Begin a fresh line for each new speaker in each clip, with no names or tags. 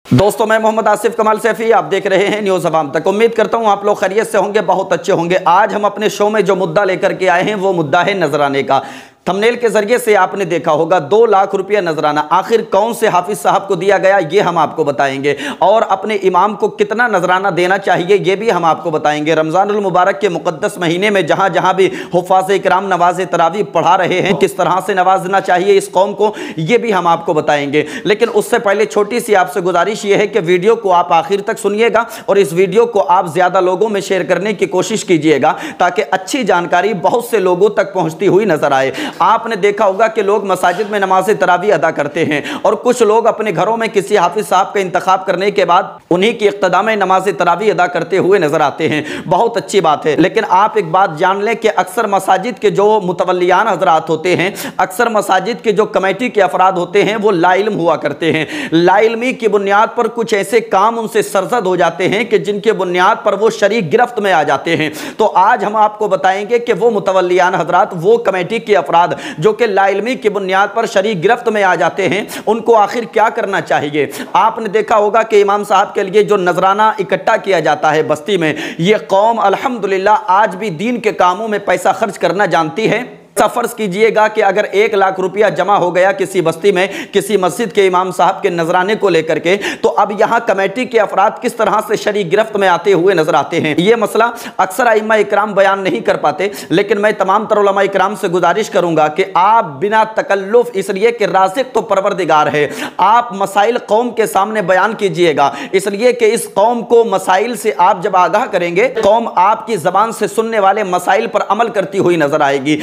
दोस्तों, मैं मोहम्मद आसिफ कमाल सैफी, आप देख रहे हैं न्यूज़ अवाम तक। उम्मीद करता हूं आप लोग खैरियत से होंगे, बहुत अच्छे होंगे। आज हम अपने शो में जो मुद्दा लेकर के आए हैं वो मुद्दा है नजराने का। थंबनेल के जरिए से आपने देखा होगा 2 लाख रुपया नजराना आखिर कौन से हाफिज साहब को दिया गया, ये हम आपको बताएंगे। और अपने इमाम को कितना नजराना देना चाहिए ये भी हम आपको बताएंगे। रमजानुल मुबारक के मुकद्दस महीने में जहां जहां भी हुफ़ाज़ इकराम नवाज़ तरावी पढ़ा रहे हैं, किस तरह से नवाजना चाहिए इस कौम को, ये भी हम आपको बताएंगे। लेकिन उससे पहले छोटी सी आपसे गुजारिश ये है कि वीडियो को आप आखिर तक सुनिएगा और इस वीडियो को आप ज़्यादा लोगों में शेयर करने की कोशिश कीजिएगा ताकि अच्छी जानकारी बहुत से लोगों तक पहुँचती हुई नजर आए। आपने देखा होगा कि लोग मसाजिद में नमाज तरावी अदा करते हैं और कुछ लोग अपने घरों में किसी हाफिज साहब का इंतखाब करने के बाद उन्हीं की इक्तदा में नमाज तरावी अदा करते हुए नजर आते हैं। बहुत अच्छी बात है, लेकिन आप एक बात जान लें कि अक्सर मसाजिद के जो मुतवल्लियान हजरात होते हैं, अक्सर मसाजिद के जो कमेटी के अफराद होते हैं वो लाइल्म हुआ करते हैं। लाइल्मी की बुनियाद पर कुछ ऐसे काम उनसे सरजद हो जाते हैं कि जिनके बुनियाद पर वो शरीक गिरफ्त में आ जाते हैं। तो आज हम आपको बताएंगे कि वो मुतवल्लियान हजरात, वो कमेटी के अफराद जो कि लाइल्मी की बुनियाद पर शरीक गिरफ्त में आ जाते हैं, उनको आखिर क्या करना चाहिए। आपने देखा होगा कि इमाम साहब के लिए जो नजराना इकट्ठा किया जाता है बस्ती में, ये कौम अल्हम्दुलिल्लाह आज भी दीन के कामों में पैसा खर्च करना जानती है। फर्ज कीजिएगा कि अगर 1 लाख रुपया जमा हो गया किसी बस्ती में, किसी मस्जिद के इमाम साहब के नजराने को लेकर के, तो अब यहां कमेटी के अफराद किस तरह से शरीक गिरफ्त में आते हुए नजर आते हैं। यह मसला अक्सर आइम्मा इकराम बयान नहीं कर पाते, लेकिन मैं तमाम तर उलमा इकराम से गुजारिश करूंगा कि आप बिना तकल्लुफ, इसलिए कि राज़िक तो परवरदिगार है, आप मसाइल कौम के सामने बयान कीजिएगा, इसलिए कि इस कौम को मसाइल से आप जब आगाह करेंगे, कौम आपकी जबान से सुनने वाले मसाइल पर अमल करती हुई नजर आएगी।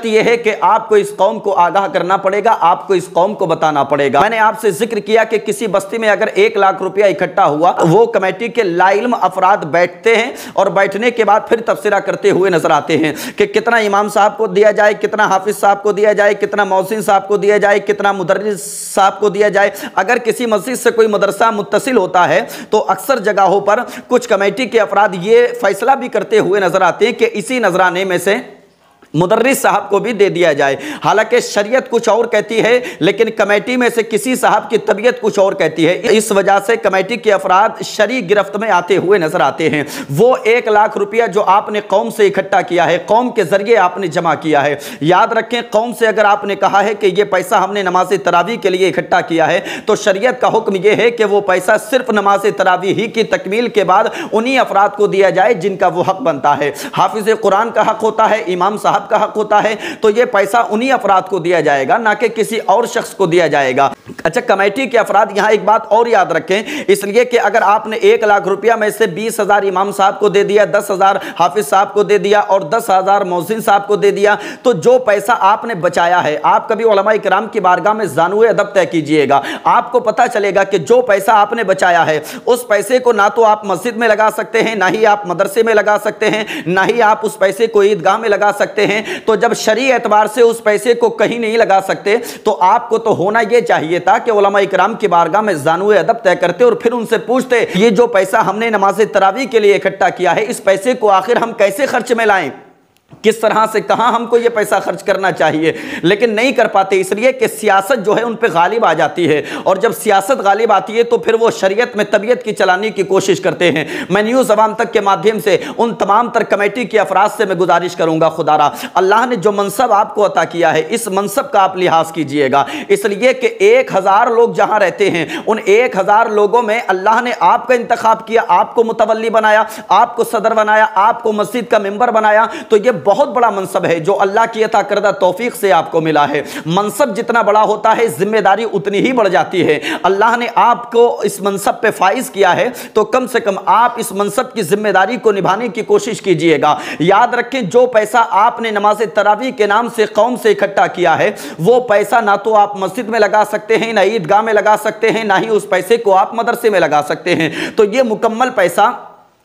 यह है कि आपको इस कौम को आगाह करना पड़ेगा, आपको इस कौम को बताना पड़ेगा। मैंने आपसे जिक्र किया कि किसी बस्ती में अगर 1 लाख रुपया इकट्ठा हुआ, वो कमेटी के लाइल्म अफराद बैठते हैं और बैठने के बाद फिर तफसीरा करते हुए नजर आते हैं कि कितना इमाम साहब को दिया जाए, कितना हाफिज साहब को दिया जाए, कितना मौसिन साहब को दिया जाए, कितना मुदर्रिस साहब को दिया जाए। अगर किसी मस्जिद से कोई मदरसा मुत्तसिल होता है तो अक्सर जगहों पर कुछ कमेटी के अफराद ये फैसला भी करते हुए नजर आते हैं कि इसी नजराने में से मुदर्रिस साहब को भी दे दिया जाए। हालांकि शरीयत कुछ और कहती है, लेकिन कमेटी में से किसी साहब की तबीयत कुछ और कहती है। इस वजह से कमेटी के अफराद शरीक गिरफ्त में आते हुए नजर आते हैं। वो 1 लाख रुपया जो आपने कौम से इकट्ठा किया है, कौम के जरिए आपने जमा किया है, याद रखें, कौम से अगर आपने कहा है कि ये पैसा हमने नमाज तरावी के लिए इकट्ठा किया है, तो शरीयत का हुक्म यह है कि वो पैसा सिर्फ नमाज तरावी ही की तकमील के बाद उन्हीं अफराद को दिया जाए जिनका वो हक बनता है। हाफिज कुरान का हक होता है, इमाम साहब का हक होता है, तो यह पैसा उन्हीं अफराद को दिया जाएगा, ना कि किसी और शख्स को दिया जाएगा। अच्छा, कमेटी के अफराद यहां एक बात और याद रखें, इसलिए कि अगर आपने 1 लाख रुपया में से 20,000 इमाम साहब को दे दिया, 10,000 हाफिज साहब को दे दिया और 10,000 मौसिन साहब को दे दिया, तो जो पैसा आपने बचाया है, आप कभी उलमा इकराम की बारगाह में जानुए अदब तय कीजिएगा। आपको पता चलेगा कि जो पैसा आपने बचाया है, उस पैसे को ना तो आप मस्जिद में लगा सकते हैं, ना ही आप मदरसे में लगा सकते हैं, ना ही आप उस पैसे को ईदगाह में लगा सकते हैं। तो जब शरई एतबार से उस पैसे को कहीं नहीं लगा सकते, तो आपको तो होना यह चाहिए था कि उलमा इकराम की बारगाह में जानुए अदब तय करते और फिर उनसे पूछते, ये जो पैसा हमने नमाज तरावी के लिए इकट्ठा किया है, इस पैसे को आखिर हम कैसे खर्च में लाएं, किस तरह से, कहां हमको ये पैसा खर्च करना चाहिए। लेकिन नहीं कर पाते, इसलिए कि सियासत जो है उन पे गालिब आ जाती है, और जब सियासत गालिब आती है तो फिर वो शरीयत में तबीयत की चलाने की कोशिश करते हैं। मैं न्यूज़ अवाम तक के माध्यम से उन तमाम तर कमेटी के अफराद से मैं गुजारिश करूंगा, खुदारा अल्लाह ने जो मनसब आपको अता किया है, इस मनसब का आप लिहाज कीजिएगा, इसलिए कि 1000 लोग जहां रहते हैं, उन 1000 लोगों में अल्लाह ने आपका इंतखाब किया, आपको मुतवल्ली बनाया, आपको सदर बनाया, आपको मस्जिद का मेंबर बनाया। तो ये बहुत बड़ा मनसब है जो अल्लाह की अता करदा तौफीक से आपको मिला है। मनसब जितना बड़ा होता है, जिम्मेदारी उतनी ही बढ़ जाती है। अल्लाह ने आपको इस मनसब पे फाइज किया है, तो कम से कम आप इस मनसब की जिम्मेदारी को निभाने की कोशिश कीजिएगा। याद रखें, जो पैसा आपने नमाज तरावी के नाम से कौम से इकट्ठा किया है, वो पैसा ना तो आप मस्जिद में लगा सकते हैं, ना ईदगाह में लगा सकते हैं, ना ही उस पैसे को आप मदरसे में लगा सकते हैं। तो ये मुकम्मल पैसा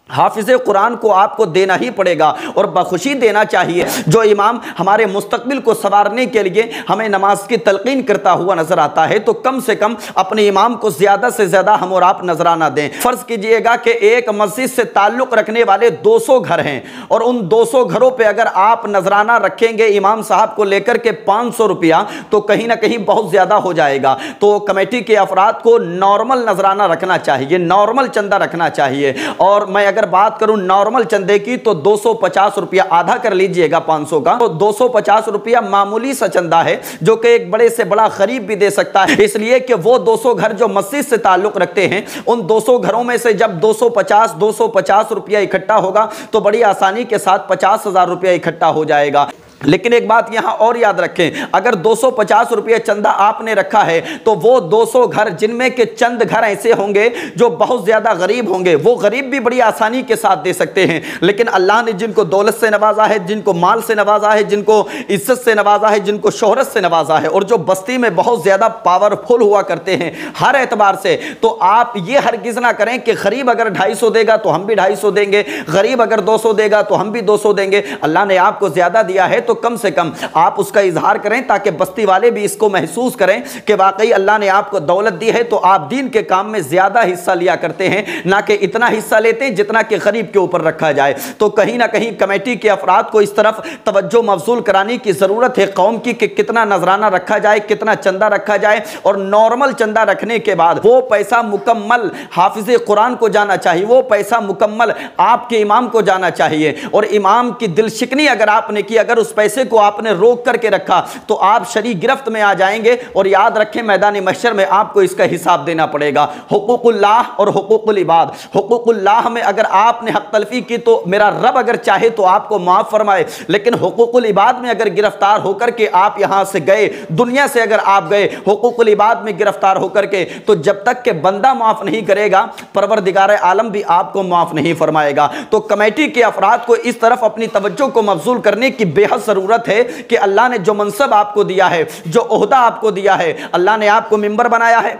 हाफिज़ कुरान को आपको देना ही पड़ेगा और बखुशी देना चाहिए। जो इमाम हमारे मुस्तकबिल को संवारने के लिए हमें नमाज की तलकीन करता हुआ नजर आता है, तो कम से कम अपने इमाम को ज़्यादा से ज़्यादा हम और आप नजराना दें। फ़र्ज़ कीजिएगा कि एक मस्जिद से ताल्लुक़ रखने वाले 200 घर हैं और उन 200 घरों पर अगर आप नजराना रखेंगे इमाम साहब को लेकर के 500 रुपया, तो कहीं ना कहीं बहुत ज़्यादा हो जाएगा। तो कमेटी के अफराद को नॉर्मल नजराना रखना चाहिए, नॉर्मल चंदा रखना चाहिए। और मैं अगर बात करूं नॉर्मल चंदे की तो 250 रुपया, आधा कर लीजिएगा 500 का, तो 250 रुपया मामूली सा चंदा है जो कि एक बड़े से बड़ा गरीब भी दे सकता है। इसलिए कि वो 200 घर जो मस्जिद से ताल्लुक रखते हैं, उन 200 घरों में से जब 250 रुपया इकट्ठा होगा तो बड़ी आसानी के साथ 50,000 रुपया इकट्ठा हो जाएगा। लेकिन एक बात यहां और याद रखें, अगर 250 रुपये चंदा आपने रखा है तो वो 200 घर जिनमें के चंद घर ऐसे होंगे जो बहुत ज्यादा गरीब होंगे, वो गरीब भी बड़ी आसानी के साथ दे सकते हैं। लेकिन अल्लाह ने जिनको दौलत से नवाजा है, जिनको माल से नवाजा है, जिनको इज्जत से नवाजा है, जिनको शोहरत से नवाजा है, और जो बस्ती में बहुत ज्यादा पावरफुल हुआ करते हैं हर एतबार से, तो आप ये हरगिज ना करें कि गरीब अगर 250 देगा तो हम भी 250 देंगे, गरीब अगर 200 देगा तो हम भी 200 देंगे। अल्लाह ने आपको ज्यादा दिया है तो कम से कम आप उसका इजहार करें ताकि बस्ती वाले भी इसको महसूस करें कि वाकई अल्लाह ने आपको दौलत दी है तो आप दीन के काम में ज्यादा हिस्सा लिया करते हैं, ना कि इतना हिस्सा लेते हैं जितना कि गरीब के ऊपर रखा जाए। तो कहीं ना कहीं कमेटी के अफराद को इस तरफ तवज्जो मबसूल कराने की जरूरत है कौम की कि कितना नजराना रखा जाए, कितना चंदा रखा जाए, और नॉर्मल चंदा रखने के बाद वो पैसा मुकम्मल हाफिज कुरान को जाना चाहिए, वो पैसा मुकम्मल आपके इमाम को जाना चाहिए। और इमाम की दिलशिकनी अगर आपने की, अगर उस पैसे को आपने रोक करके रखा तो आप शरी गिरफ्त में आ जाएंगे। और याद रखें मैदानी महशर में आपको इसका हिसाब देना पड़ेगा। हुकूकुल्लाह और हुकूकुल इबाद, हुकूकुल्लाह में अगर आपने हक तलफी की तो मेरा रब अगर चाहे तो आपको माफ फरमाए, लेकिन हुकूकुल इबाद में अगर गिरफ्तार होकर के आप यहां से गए, दुनिया से अगर आप गए हुकूकुल इबाद में गिरफ्तार होकर के, तो जब तक के बंदा माफ नहीं करेगा परवरदिगार आलम भी आपको माफ नहीं फरमाएगा। तो कमेटी के अफराद को इस तरफ अपनी तवज्जो को मबसूल करने की बेहद जरूरत है कि अल्लाह ने जो मनसब आपको दिया है, जो ओहदा आपको दिया है, अल्लाह ने आपको मिंबर बनाया है,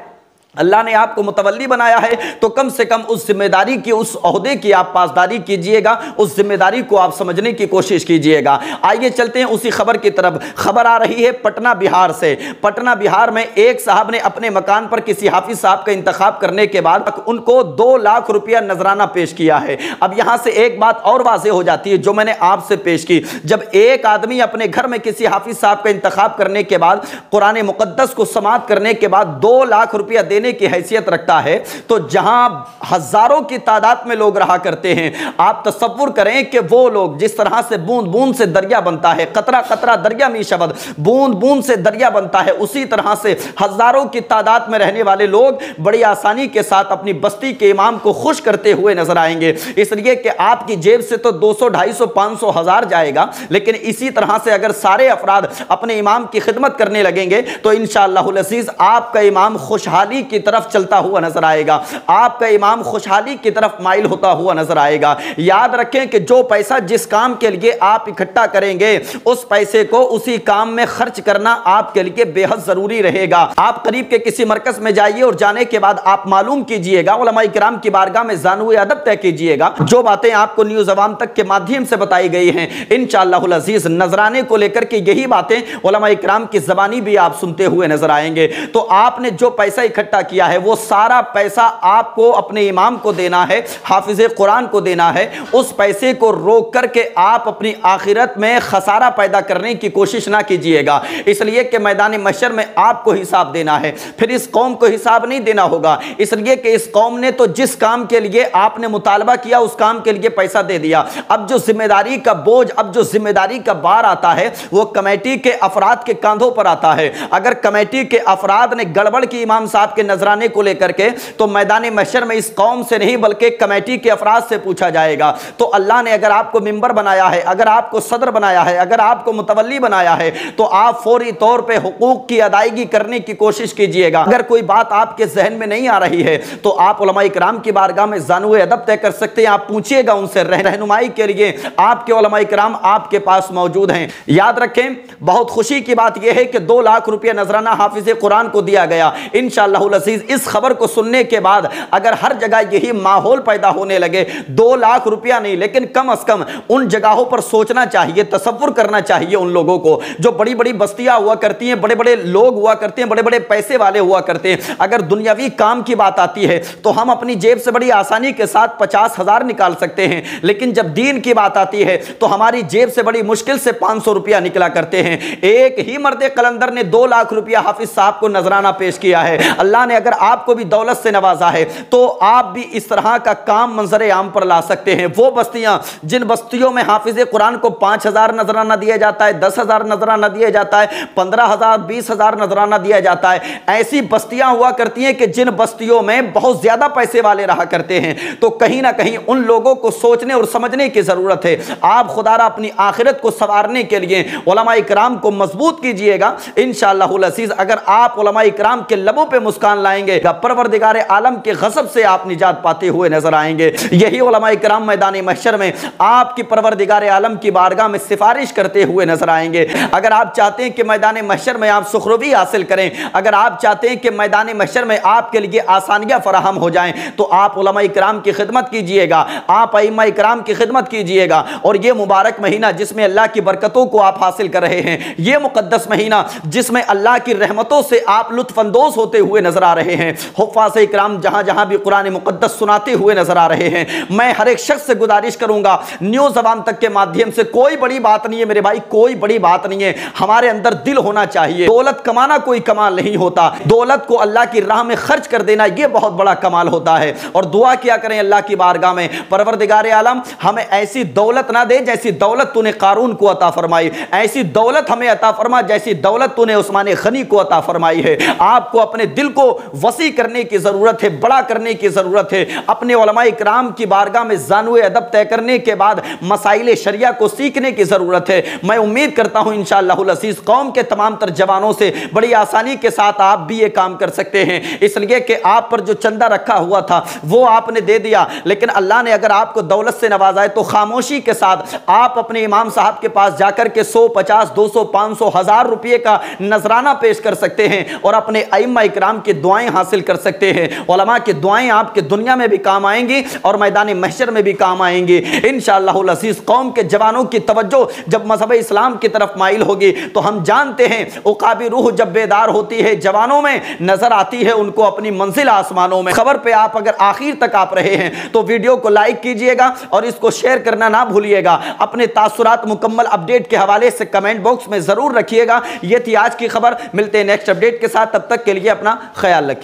अल्लाह ने आपको मुतवल्ली बनाया है, तो कम से कम उस जिम्मेदारी की, उस ओहदे की आप पासदारी कीजिएगा, उस जिम्मेदारी को आप समझने की कोशिश कीजिएगा। आइए चलते हैं उसी खबर की तरफ। खबर आ रही है पटना बिहार से। पटना बिहार में एक साहब ने अपने मकान पर किसी हाफिज साहब का इंतखाब करने के बाद उनको 2 लाख रुपया नजराना पेश किया है। अब यहां से एक बात और वाज़ेह हो जाती है जो मैंने आपसे पेश की, जब एक आदमी अपने घर में किसी हाफिज साहब का इंतखाब करने के बाद, कुरान मुकद्दस को समाअत करने के बाद 2 लाख रुपया देने की हैसियत रखता है, तो जहां हजारों की तादाद में लोग रहा करते हैं, आप तसव्वुर करें कि वो लोग जिस तरह से बूंद बूंद से दरिया बनता है, कतरा कतरा दरिया में शब्द, बूंद बूंद से दरिया बनता है, उसी तरह से हजारों की तादाद में रहने वाले लोग बड़ी आसानी के साथ अपनी बस्ती के इमाम को खुश करते हुए नजर आएंगे। इसलिए कि आपकी जेब से तो 200, 250, 500, 1000 जाएगा, लेकिन इसी तरह से अगर सारे अफराद अपने इमाम की खिदमत करने लगेंगे तो इंशाअल्लाहुल अज़ीज़ आपका इमाम खुशहाली की तरफ चलता हुआ नजर आएगा, आपका इमाम खुशहाली की तरफ माइल होता हुआ नजर आएगा। याद रखें कि जो पैसा जिस काम के लिए आप इकट्ठा करेंगे, उस पैसे को उसी काम में खर्च करना आपके लिए बेहद जरूरी रहेगा। आप करीब के किसी मरकज में जाइए और जाने के बाद आप मालूम कीजिएगा, उलमाए किराम की बारगाह में ज़ानुए अदब तय कीजिएगा। जो बातें आपको न्यूज़ अवाम तक के माध्यम से बताई गई हैं, इंशाअल्लाहुल अज़ीज़ नजराने को लेकर के यही बातें उलमाए किराम की ज़बानी भी आप सुनते हुए नजर आएंगे। तो आपने जो पैसा इकट्ठा किया है वो सारा पैसा आपको अपने इमाम को देना है, हाफिज कुरान को देना है। उस पैसे को रोक करके आप अपनी आखिरत में खसारा पैदा करने की कोशिश ना कीजिएगा, इसलिए कि मैदान महशर में आपको हिसाब देना है, फिर इस कौम को हिसाब नहीं देना होगा। इसलिए कि इस कौम ने तो जिस काम के लिए आपने मुतालबा किया उस काम के लिए पैसा दे दिया। अब जो जिम्मेदारी का बोझ, अब जो जिम्मेदारी का बार आता है वो कमेटी के अफराद के कांधों पर आता है। अगर कमेटी के अफराद ने गड़बड़ की इमाम साहब के नजराने को लेकर के, तो मैदान महशर में इस कौम से नहीं बल्कि कमेटी के अफराद से पूछा जाएगा। तो अल्लाह ने अगर आपको मिंबर बनाया है, अगर आपको सदर बनाया है, अगर आपको मुतवल्ली बनाया है, तो आप फौरी तौर पे हुकूक की अदायगी करने की कोशिश कीजिएगा। अगर कोई बात आपके जहन में नहीं आ रही है तो आप उलमाए किराम की बारगाह में ज़ानुए अदब तय कर सकते हैं। आप पूछिएगा उनसे, रहनुमाई के लिए आपके उलमाए किराम आपके पास मौजूद हैं। याद रखें, बहुत खुशी की बात यह है कि 2 लाख रुपया नजराना हाफिज कुरान को दिया गया। इंशाअल्लाहुल अजीज इस खबर को सुनने के बाद अगर हर जगह यही माहौल पैदा होने लगे, 2 लाख रुपया नहीं लेकिन कम से कम उन जगहों पर सोचना चाहिए, तसव्वुर करना चाहिए उन लोगों को जो बड़ी बड़ी बस्तियां हुआ करती हैं, बड़े बड़े लोग हुआ करते हैं, बड़े बड़े पैसे वाले हुआ करते हैं। अगर दुनियावी काम की बात आती है तो हम अपनी जेब से बड़ी आसानी के साथ 50,000 निकाल सकते हैं, लेकिन जब दीन की बात आती है तो हमारी जेब से बड़ी मुश्किल से 500 रुपया निकला करते हैं। एक ही मर्दे कलंदर ने 2 लाख रुपया हाफिज साहब को नजराना पेश किया है। अल्लाह ने अगर आपको भी दौलत से नवाजा है तो आप भी इस तरह का काम मंजर आम पर ला सकते हैं। वो बस्तियां जिन बस्तियों में हाफिज कुरान को 5,000 नजराना दिया जाता है, 10,000 नजराना दिया जाता है, 15,000 20,000 नजराना दिया जाता है, ऐसी बस्तियां हुआ करती हैं कि जिन बस्तियों में बहुत ज्यादा पैसे वाले रहा करते हैं। तो कहीं ना कहीं उन लोगों को सोचने और समझने की जरूरत है। आप खुदारा अपनी आखिरत को संवारने के लिए उलमा इकराम को मजबूत कीजिएगा इंशाअल्लाहुल अज़ीज़। अगर आप उलमा इकराम के लबों पे मुस्कान लाएंगे, परवरदिगार आलम के गज़ब से आप निजात पाते हुए नजर आएंगे। यही उलमा इकराम मैदान महशर में आपकी परवरदिगार आलम की बारगाह में सिफारिश करते हुए नजर आएंगे। अगर आप चाहते हैं कि मैदान महशर में आप सुखरूबी हासिल करें, अगर आप चाहते हैं कि मैदान महशर में आपके लिए आसानियां फराहम हो जाएं, तो आप उलमा इकराम की खिदमत कीजिएगा, आप अइम्मा इकराम की खिदमत कीजिएगा। और ये मुबारक महीना जिसमें अल्लाह की बरकतों को आप हासिल कर रहे हैं, ये मुकद्दस महीना जिसमें अल्लाह की रहमतों से आप लुत्फअंदोज होते हुए नजर आ रहे हैं, हुफ़्फ़ाज़ इकराम जहां जहां भी कुरान मुकद्दस सुनाते हुए नजर आ रहे हैं, मैं हर एक शख्स से गुजारिश करूंगा न्यूज़ अवाम तक के माध्यम से, कोई बड़ी बात नहीं है मेरे भाई, कोई बड़ी बात नहीं है, हमारे अंदर दिल होना चाहिए। दौलत कमाना कोई कमाल नहीं होता, दौलत को अल्लाह की राह में खर्च कर देना यह बहुत बड़ा कमाल होता है। और दुआ किया करें अल्लाह की बारगाह में, परवरदिगार आलम हमें ऐसी दौलत ना दे जैसी दौलत तूने कारून को अता फरमाई, ऐसी दौलत हमें अता फरमा जैसी दौलत तूने उस्मान गनी को अता फरमाई है। आपको अपने दिल को वसी करने की जरूरत है, बड़ा करने की जरूरत है। अपने उलमा इकराम की बारगाह में ज़ानुए अदब तय करने के बाद मसाइल शरिया को सीखने की जरूरत है। मैं उम्मीद करता हूं इंशाअल्लाहुल अज़ीज़ कौम के तमाम तर जवानों से बड़ी आसानी के साथ आप भी ये काम कर सकते हैं, इसलिए कि आप पर जो चंदा रखा हुआ था वो आपने दे दिया, लेकिन अल्लाह ने अगर आपको दौलत से नवाजा है तो खामोशी के साथ आप अपने इमाम साहब के पास जाकर के 100 50 200 500 1000 रुपये का नजराना पेश कर सकते हैं और अपने अइम्मा इकराम की दुआएं हासिल कर सकते हैं। उलमा की दुआएं आपके दुनिया में भी काम आएंगी और मैदान महशर में भी काम आएंगी इंशाअल्लाहुल अज़ीज़। कौम के जवानों की तवज्जो जब मज़हब इस्लाम की तरफ माइल होगी तो हम जानते हैं उक़ाबी रूह जब बेदार होती है, जवानों में नजर आती है उनको अपनी मंजिल आसमानों में। खबर पे आप अगर आखिर तक आप रहे हैं तो वीडियो को लाइक कीजिएगा और इसको शेयर करना ना भूलिएगा। अपने तासुरात मुकम्मल अपडेट के हवाले से कमेंट बॉक्स में जरूर रखिएगा। ये थी आज की खबर, मिलते हैं नेक्स्ट अपडेट के साथ, तब तक के लिए अपना ख्याल रखिए।